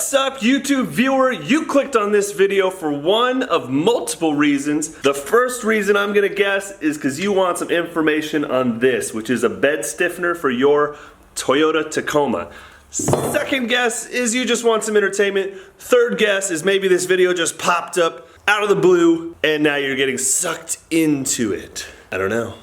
What's up, YouTube viewer? You clicked on this video for one of multiple reasons. The first reason I'm gonna guess is because you want some information on this, which is a bed stiffener for your Toyota Tacoma. Second guess is you just want some entertainment. Third guess is maybe this video just popped up out of the blue and now you're getting sucked into it. I don't know.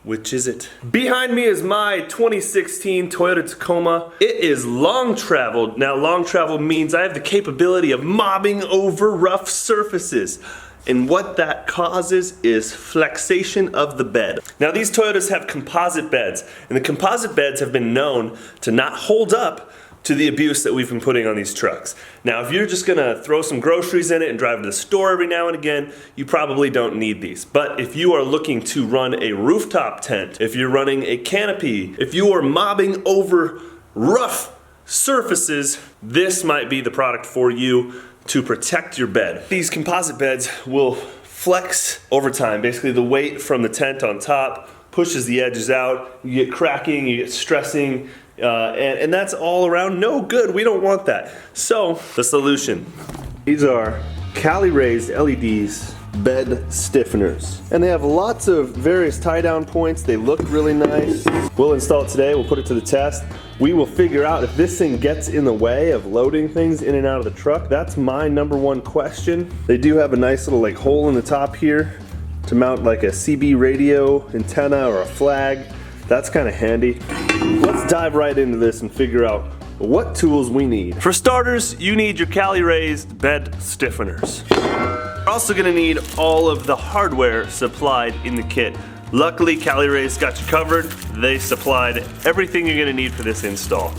Which is it? Behind me is my 2016 Toyota Tacoma. It is long traveled. Now long travel means I have the capability of mobbing over rough surfaces. And what that causes is flexation of the bed. Now these Toyotas have composite beds, and the composite beds have been known to not hold up to the abuse that we've been putting on these trucks. Now if you're just gonna throw some groceries in it and drive to the store every now and again, you probably don't need these. But if you are looking to run a rooftop tent, if you're running a canopy, if you are mobbing over rough surfaces, this might be the product for you to protect your bed. These composite beds will flex over time. Basically the weight from the tent on top pushes the edges out, you get cracking, you get stressing, and that's all around no good. We don't want that. So the solution. These are Cali raised LEDs bed stiffeners. And they have lots of various tie down points. They look really nice. We'll install it today. We'll put it to the test. We will figure out if this thing gets in the way of loading things in and out of the truck. That's my number one question. They do have a nice little like hole in the top here to mount like a CB radio antenna or a flag. That's kind of handy. Let's dive right into this and figure out what tools we need. For starters, you need your Cali raised bed stiffeners. You're also gonna need all of the hardware supplied in the kit. Luckily, Cali raised got you covered. They supplied everything you're gonna need for this install.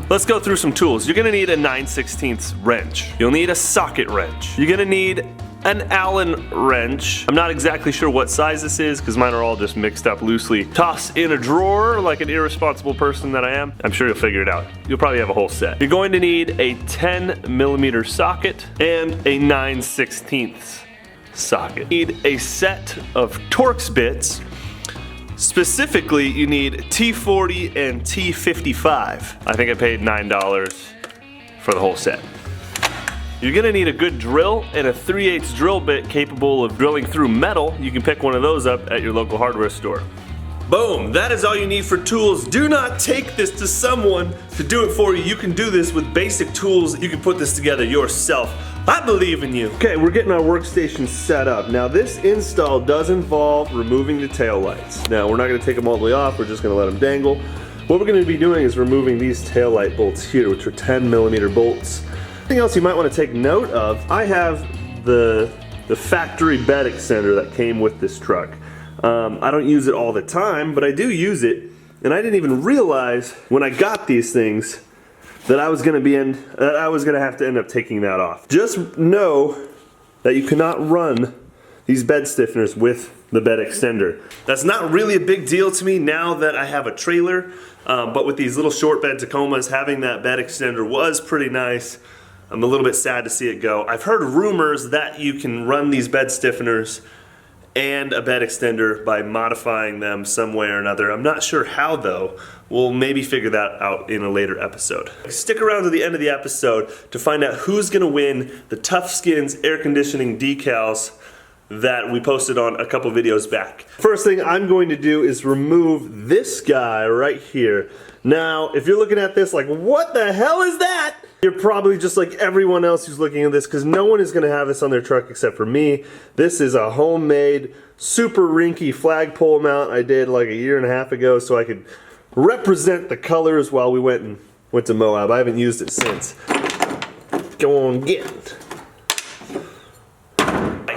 Let's go through some tools. You're gonna need a 9/16 wrench. You'll need a socket wrench. You're gonna need an Allen wrench. I'm not exactly sure what size this is because mine are all just mixed up loosely. Toss in a drawer like an irresponsible person that I am. I'm sure you'll figure it out. You'll probably have a whole set. You're going to need a 10mm socket and a 9/16 socket. You need a set of Torx bits. Specifically, you need T40 and T55. I think I paid $9 for the whole set. You're gonna need a good drill and a 3/8 drill bit capable of drilling through metal. You can pick one of those up at your local hardware store. Boom, that is all you need for tools. Do not take this to someone to do it for you. You can do this with basic tools. You can put this together yourself. I believe in you. Okay, we're getting our workstation set up. Now this install does involve removing the tail lights. Now we're not gonna take them all the way off, we're just gonna let them dangle. What we're gonna be doing is removing these tail light bolts here, which are 10mm bolts. Something else you might want to take note of, I have the factory bed extender that came with this truck. I don't use it all the time, but I do use it, and I didn't even realize when I got these things that I was gonna have to end up taking that off. Just know that you cannot run these bed stiffeners with the bed extender. That's not really a big deal to me now that I have a trailer, but with these little short bed Tacomas, having that bed extender was pretty nice. I'm a little bit sad to see it go. I've heard rumors that you can run these bed stiffeners and a bed extender by modifying them some way or another. I'm not sure how though. We'll maybe figure that out in a later episode. Stick around to the end of the episode to find out who's gonna win the Tough Skins air conditioning decals that we posted on a couple videos back. First thing I'm going to do is remove this guy right here. Now, if you're looking at this like, what the hell is that? You're probably just like everyone else who's looking at this because no one is gonna have this on their truck except for me. This is a homemade, super rinky flagpole mount I did like a year and a half ago so I could represent the colors while we went to Moab. I haven't used it since. Go on, get it.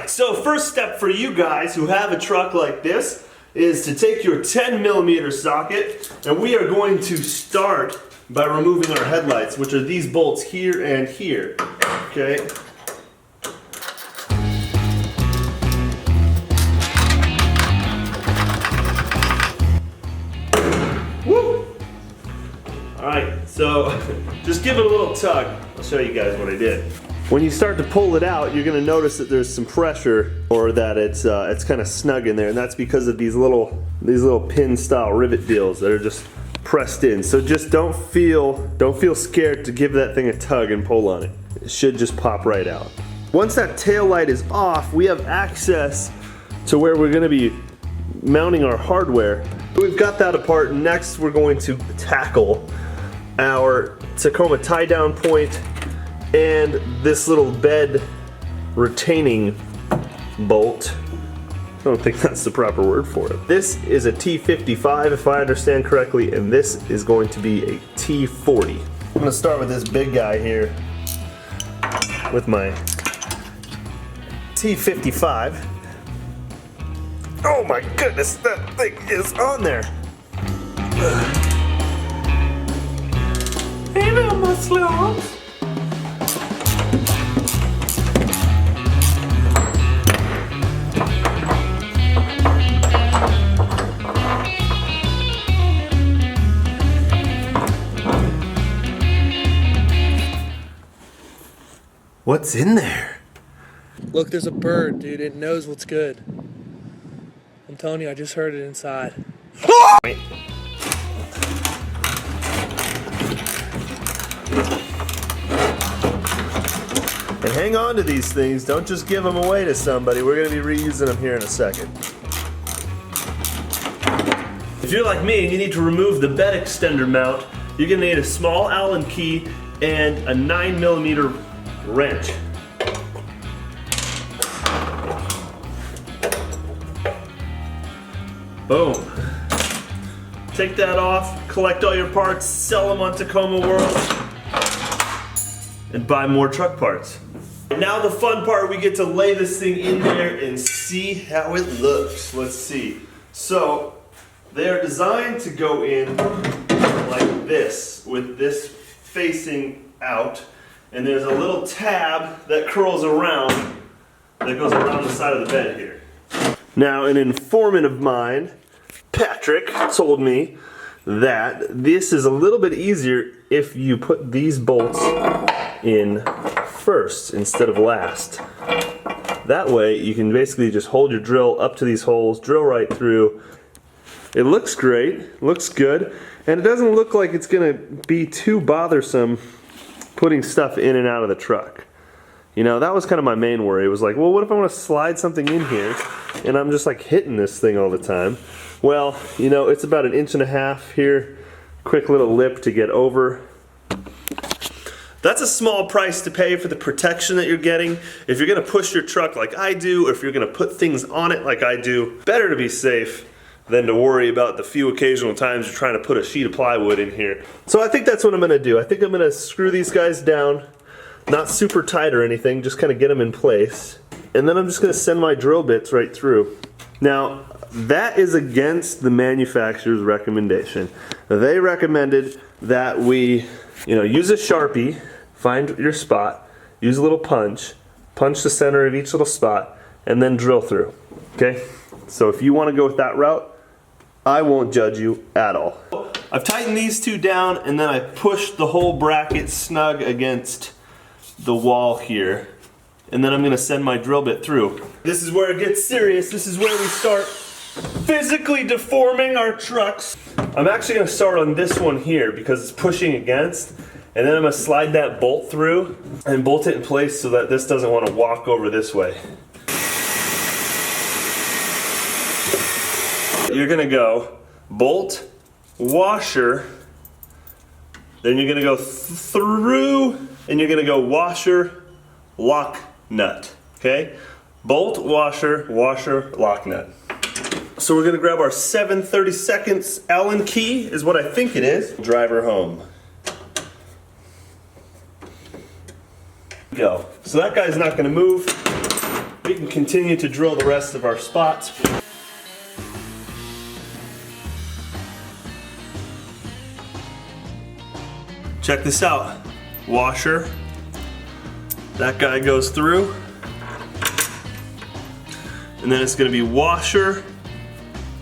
So first step for you guys who have a truck like this is to take your 10mm socket, and we are going to start by removing our headlights, which are these bolts here and here. Okay. Woo! Alright, so just give it a little tug. I'll show you guys what I did. When you start to pull it out, you're going to notice that there's some pressure, or that it's kind of snug in there, and that's because of these little pin style rivet deals that are just pressed in. So just don't feel scared to give that thing a tug and pull on it. it should just pop right out. Once that tail light is off, we have access to where we're gonna be mounting our hardware. We've got that apart. Next, we're going to tackle our Tacoma tie down point and this little bed retaining bolt. I don't think that's the proper word for it. This is a T55 if I understand correctly, and this is going to be a T40. I'm gonna start with this big guy here with my T55. Oh my goodness, that thing is on there. Hey there, muscle arms. What's in there? Look, there's a bird, dude. It knows what's good. I'm telling you, I just heard it inside. And hang on to these things. Don't just give them away to somebody. We're going to be reusing them here in a second. If you're like me and you need to remove the bed extender mount, you're going to need a small Allen key and a 9mm wrench. Boom. Take that off, collect all your parts, sell them on Tacoma World, and buy more truck parts. And now the fun part, we get to lay this thing in there and see how it looks. Let's see. So, they are designed to go in like this, with this facing out. And there's a little tab that curls around, that goes around the side of the bed here. Now, an informant of mine, Patrick, told me that this is a little bit easier if you put these bolts in first instead of last. That way, you can basically just hold your drill up to these holes, drill right through. It looks great, looks good, and it doesn't look like it's gonna be too bothersome putting stuff in and out of the truck. You know, that was kind of my main worry. It was like, well, what if I want to slide something in here and I'm just like hitting this thing all the time? Well, you know, it's about 1.5 inches here. Quick little lip to get over. That's a small price to pay for the protection that you're getting. If you're gonna push your truck like I do, or if you're gonna put things on it like I do, better to be safe than to worry about the few occasional times you're trying to put a sheet of plywood in here. So I think that's what I'm gonna do. I think I'm gonna screw these guys down, not super tight or anything, just kind of get them in place. And then I'm just gonna send my drill bits right through. Now, that is against the manufacturer's recommendation. They recommended that we, use a Sharpie, find your spot, use a little punch the center of each little spot, and then drill through, okay? So if you wanna go with that route, I won't judge you at all. I've tightened these two down, and then I pushed the whole bracket snug against the wall here. And then I'm gonna send my drill bit through. This is where it gets serious. This is where we start physically deforming our trucks. I'm actually gonna start on this one here because it's pushing against, and then I'm gonna slide that bolt through and bolt it in place so that this doesn't wanna walk over this way. You're gonna go bolt, washer, then you're gonna go through, and you're gonna go washer, lock, nut, okay? Bolt, washer, washer, lock, nut. So we're gonna grab our 7/32 Allen key, is what I think it is. Drive her home. Go. So that guy's not gonna move. We can continue to drill the rest of our spots. Check this out. Washer. That guy goes through. And then it's gonna be washer,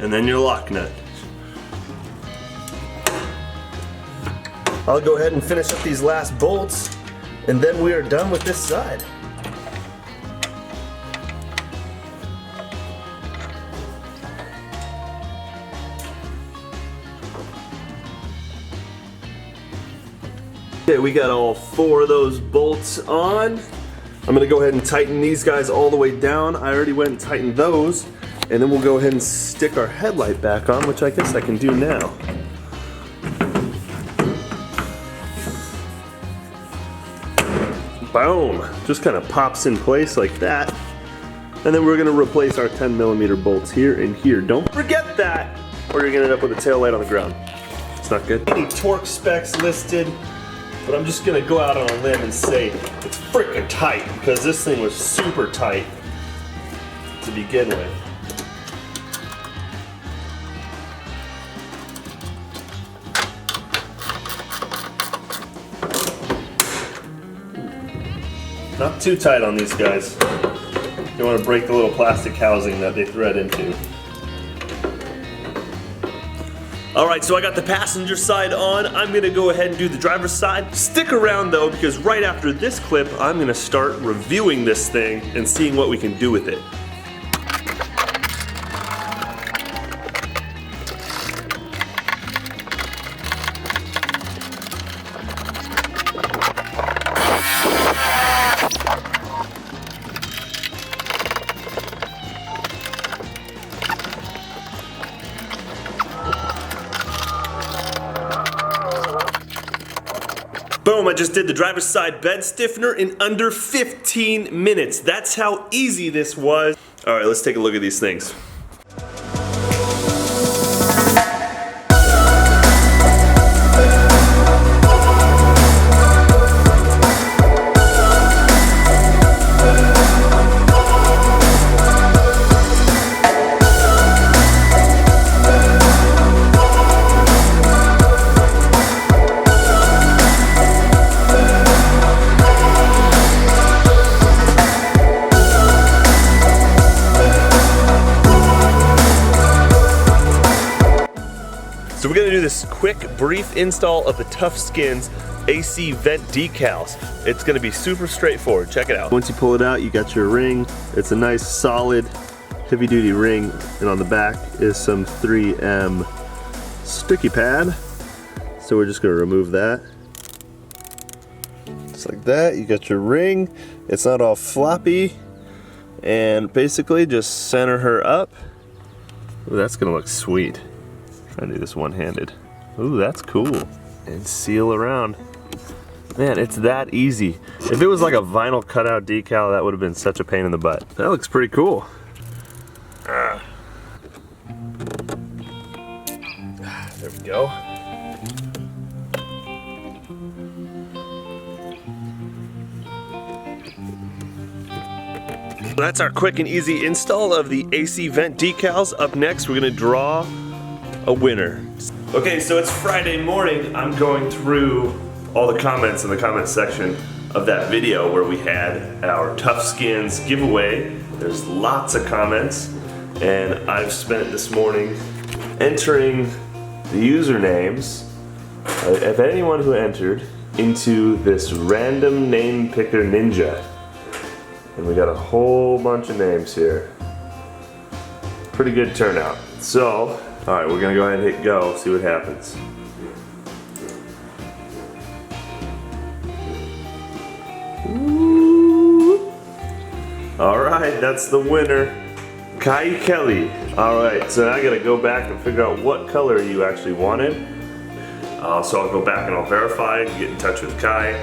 and then your lock nut. I'll go ahead and finish up these last bolts, and then we are done with this side. Okay, we got all 4 of those bolts on. I'm gonna go ahead and tighten these guys all the way down. I already went and tightened those. And then we'll go ahead and stick our headlight back on, which I guess I can do now. Boom! Just kind of pops in place like that. And then we're gonna replace our 10mm bolts here and here. Don't forget that, or you're gonna end up with a tail light on the ground. It's not good. Any torque specs listed, but I'm just gonna go out on a limb and say it's freaking tight, because this thing was super tight to begin with. Not too tight on these guys. You don't want to break the little plastic housing that they thread into. Alright, so I got the passenger side on. I'm going to go ahead and do the driver's side. Stick around though, because right after this clip, I'm going to start reviewing this thing and seeing what we can do with it. Boom, I just did the driver's side bed stiffener in under 15 minutes. That's how easy this was. All right, let's take a look at these things. So we're gonna do this quick, brief install of the Tough Skins AC vent decals. It's gonna be super straightforward, check it out. Once you pull it out, you got your ring. It's a nice, solid, heavy-duty ring, and on the back is some 3M sticky pad. So we're just gonna remove that. Just like that, you got your ring. It's not all floppy. And basically just center her up. Ooh, that's gonna look sweet. Try to do this one-handed. Ooh, that's cool. And seal around. Man, it's that easy. If it was like a vinyl cutout decal, that would have been such a pain in the butt. That looks pretty cool. There we go. That's our quick and easy install of the AC vent decals. Up next, we're gonna draw a winner. Okay, so it's Friday morning. I'm going through all the comments in the comment section of that video where we had our Tough Skins giveaway. There's lots of comments, and I've spent this morning entering the usernames of anyone who entered into this random name picker ninja. And we got a whole bunch of names here. Pretty good turnout. So, all right, we're gonna go ahead and hit go, see what happens. Ooh. All right, that's the winner, Kelly. All right, so now I gotta go back and figure out what color you actually wanted. So I'll go back and I'll verify, get in touch with Kai,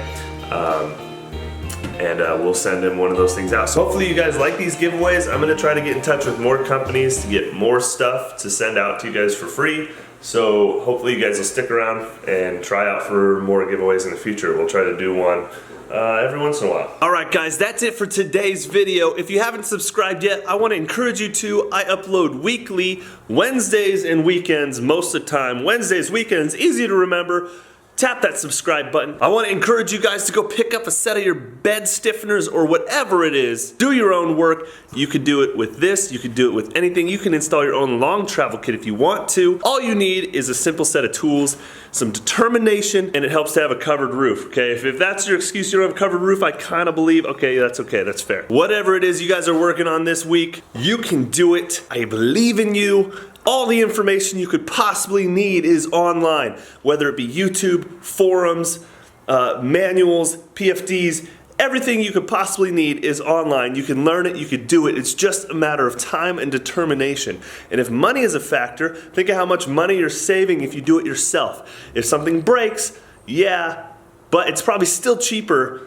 and we'll send him one of those things out. So hopefully you guys like these giveaways. I'm gonna try to get in touch with more companies to get more stuff to send out to you guys for free. So hopefully you guys will stick around and try out for more giveaways in the future. We'll try to do one every once in a while. Alright guys, that's it for today's video. If you haven't subscribed yet, I want to encourage you to. I upload weekly, Wednesdays and weekends most of the time. Wednesdays, weekends, easy to remember. Tap that subscribe button. I want to encourage you guys to go pick up a set of your bed stiffeners or whatever it is. Do your own work. You could do it with this. You could do it with anything. You can install your own long travel kit if you want to. All you need is a simple set of tools, some determination, and it helps to have a covered roof, okay? If that's your excuse, you don't have a covered roof, I kind of believe, okay, that's fair. Whatever it is you guys are working on this week, you can do it. I believe in you. All the information you could possibly need is online, whether it be YouTube, forums, manuals, PFDs, everything you could possibly need is online. You can learn it, you could do it. It's just a matter of time and determination. And if money is a factor, think of how much money you're saving if you do it yourself. If something breaks, yeah, but it's probably still cheaper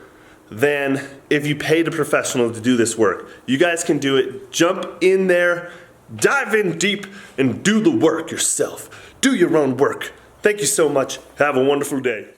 than if you paid a professional to do this work. You guys can do it. Jump in there, dive in deep, and do the work yourself. Do your own work. Thank you so much. Have a wonderful day.